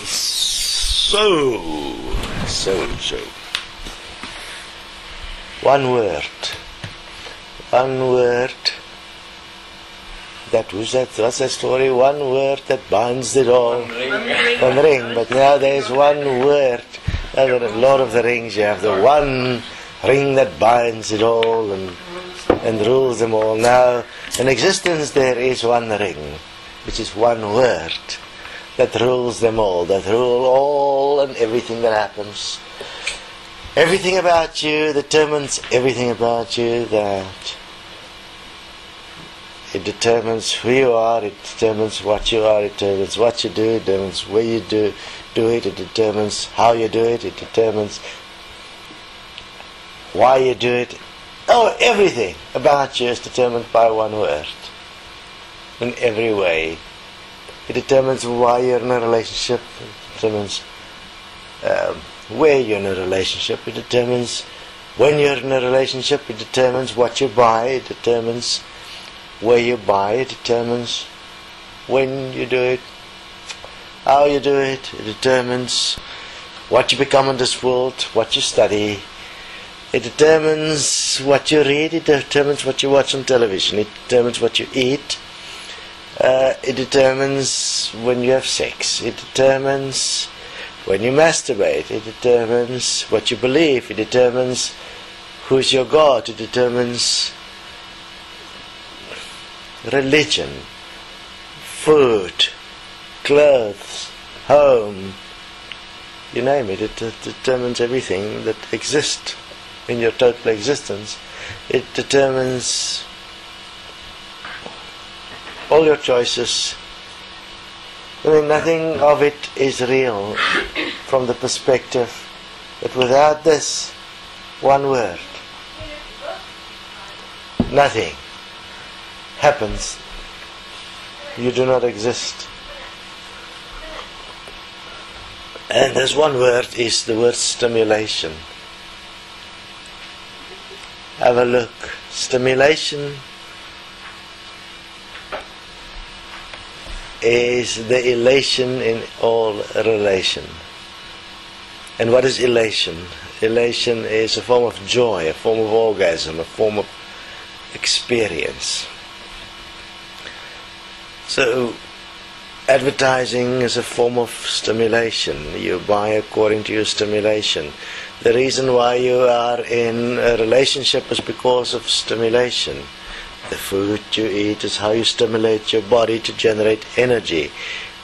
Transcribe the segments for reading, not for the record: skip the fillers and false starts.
So. One word. What's that story? One word that binds it all. One ring. But now there's one word. The Lord of the Rings, you have the one ring that binds it all and rules them all. Now, in existence there is one ring, which is one word that rules them all, that rule all and everything that happens. Everything about you determines everything about you, that it determines who you are, it determines what you are, it determines what you do, it determines where you do it, it determines how you do it, it determines why you do it. Oh, everything about you is determined by one word. In every way. It determines why you're in a relationship, it determines where you're in a relationship, it determines when you're in a relationship, it determines what you buy, it determines where you buy, it determines when you do it, how you do it, it determines what you become in this world, what you study, it determins what you read, it determines what you watch on television, it determines what you eat, it determines when you have sex, it determines when you masturbate, it determines what you believe, it determines who's your God, it determines religion, food, clothes, home, you name it. It determines everything that exists in your total existence. It determines all your choices. I mean, nothing of it is real from the perspective that without this one word, nothing happens. You do not exist. And this one word is the word stimulation. Have a look. Stimulation is the elation in all relation. And what is elation? Elation is a form of joy, a form of orgasm, a form of experience. So, advertising is a form of stimulation. You buy according to your stimulation. The reason why you are in a relationship is because of stimulation. The food you eat is how you stimulate your body to generate energy.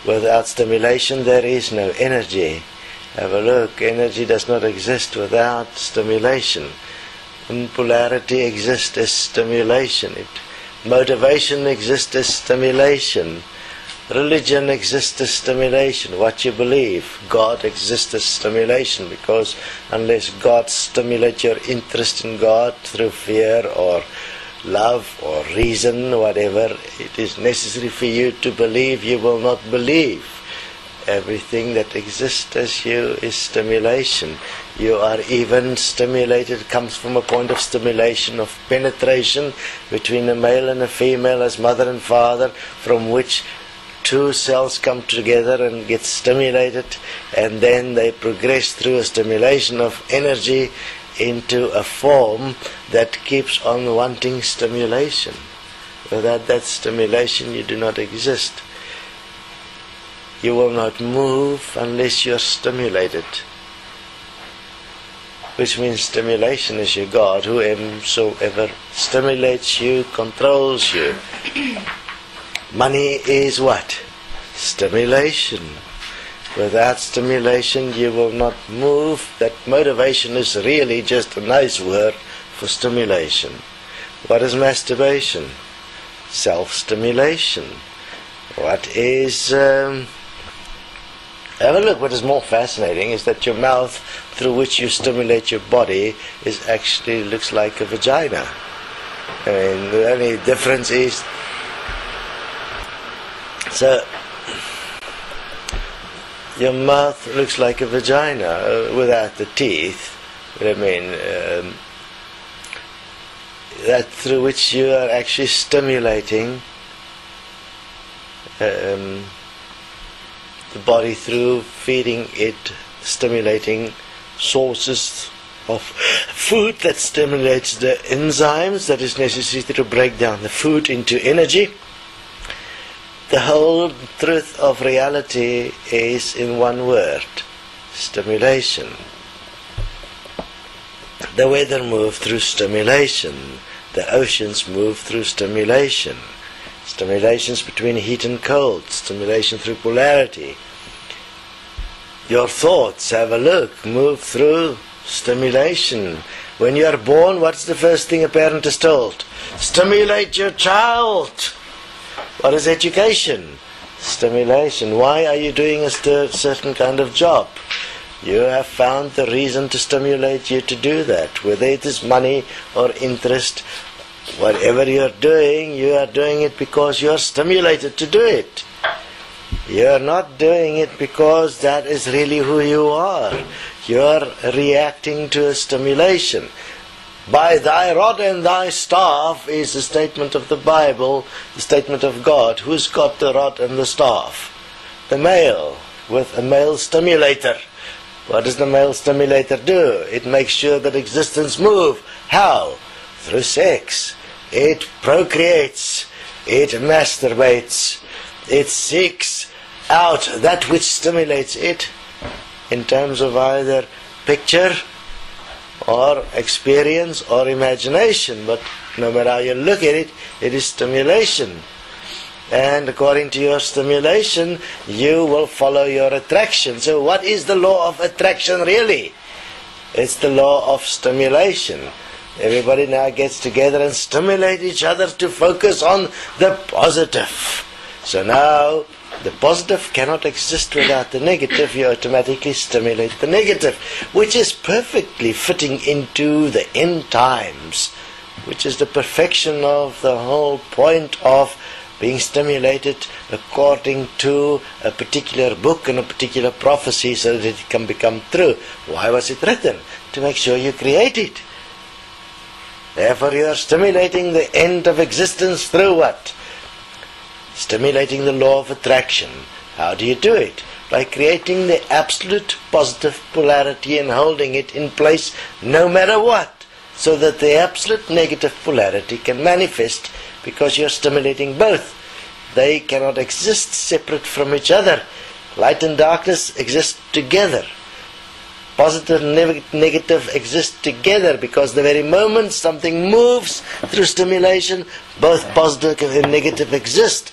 Without stimulation there is no energy. Have a look, energy does not exist without stimulation. And polarity exists as stimulation. Motivation exists as stimulation. Religion exists as stimulation. What you believe. God exists as stimulation, because unless God stimulates your interest in God through fear or love or reason, whatever it is necessary for you to believe, you will not believe. Everything that exists as you is stimulation. You are even stimulated, comes from a point of stimulation, of penetration between a male and a female as mother and father, from which two cells come together and get stimulated, and then they progress through a stimulation of energy into a form that keeps on wanting stimulation. Without that stimulation you do not exist. You will not move unless you are stimulated. Which means stimulation is your God. Whosoever stimulates you, controls you. Money is what? Stimulation. Without stimulation you will not move. That motivation is really just a nice word for stimulation. What is masturbation? Self-stimulation. What is... have a look. What is more fascinating is that your mouth, through which you stimulate your body, is actually looks like a vagina. I mean, the only difference is... So, your mouth looks like a vagina without the teeth. I mean, that through which you are actually stimulating the body through feeding it, stimulating sources of food that stimulates the enzymes that is necessary to break down the food into energy. The whole truth of reality is in one word: stimulation. The weather moves through stimulation. The oceans move through stimulation. Stimulations between heat and cold. Stimulation through polarity. Your thoughts, have a look, move through stimulation. When you are born, what's the first thing a parent is told? Stimulate your child. What is education? Stimulation. Why are you doing a certain kind of job? You have found the reason to stimulate you to do that. Whether it is money or interest, whatever you are doing it because you are stimulated to do it. You are not doing it because that is really who you are. You are reacting to a stimulation. By thy rod and thy staff is the statement of the Bible, the statement of God. Who's got the rod and the staff? The male, with a male stimulator. What does the male stimulator do? It makes sure that existence moves. How? Through sex. It procreates. It masturbates. It seeks out that which stimulates it in terms of either picture or experience or imagination. But no matter how you look at it, it is stimulation. And according to your stimulation, you will follow your attraction. So what is the law of attraction really? It's the law of stimulation. Everybody now gets together and stimulate each other to focus on the positive. So now, the positive cannot exist without the negative. You automatically stimulate the negative, which is perfectly fitting into the end times, which is the perfection of the whole point of being stimulated according to a particular book and a particular prophecy so that it can become true. Why was it written? To make sure you create it. Therefore you are stimulating the end of existence through what? Stimulating the law of attraction. How do you do it? By creating the absolute positive polarity and holding it in place no matter what, so that the absolute negative polarity can manifest, because you're stimulating both. They cannot exist separate from each other. Light and darkness exist together. Positive and negative exist together, because the very moment something moves through stimulation, both positive and negative exist.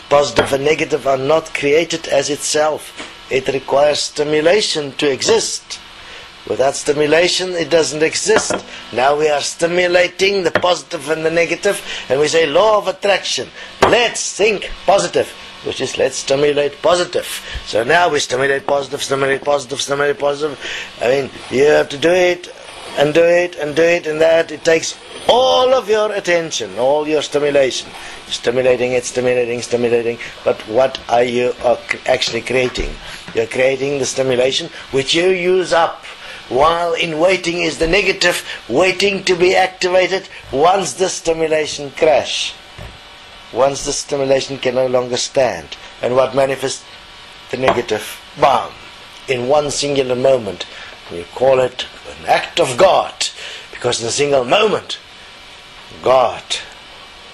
Positive and negative are not created as itself. It requires stimulation to exist. Without stimulation, it doesn't exist. Now we are stimulating the positive and the negative, and we say law of attraction. Let's think positive, which is let's stimulate positive. So now we stimulate positive, stimulate positive, stimulate positive. I mean, you have to do it, and do it, and do it, and that. It takes all of your attention, all your stimulation. Stimulating it, stimulating. But what are you actually creating? You're creating the stimulation which you use up. While in waiting is the negative, waiting to be activated once the stimulation crash. Once the stimulation can no longer stand. And what manifests? The negative. Bam! In one singular moment. We call it an act of God. Because in a single moment, God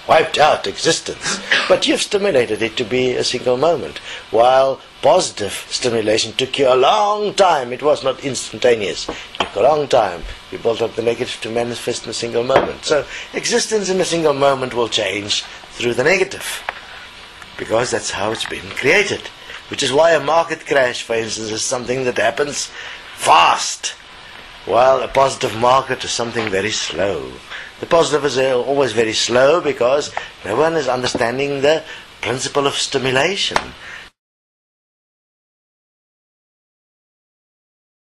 wiped out existence. But you've stimulated it to be a single moment. While positive stimulation took you a long time. It was not instantaneous. It took a long time. You built up the negative to manifest in a single moment. So existence in a single moment will change through the negative. Because that's how it's been created. Which is why a market crash, for instance, is something that happens fast. While a positive market is something very slow. The positive is always very slow because no one is understanding the principle of stimulation.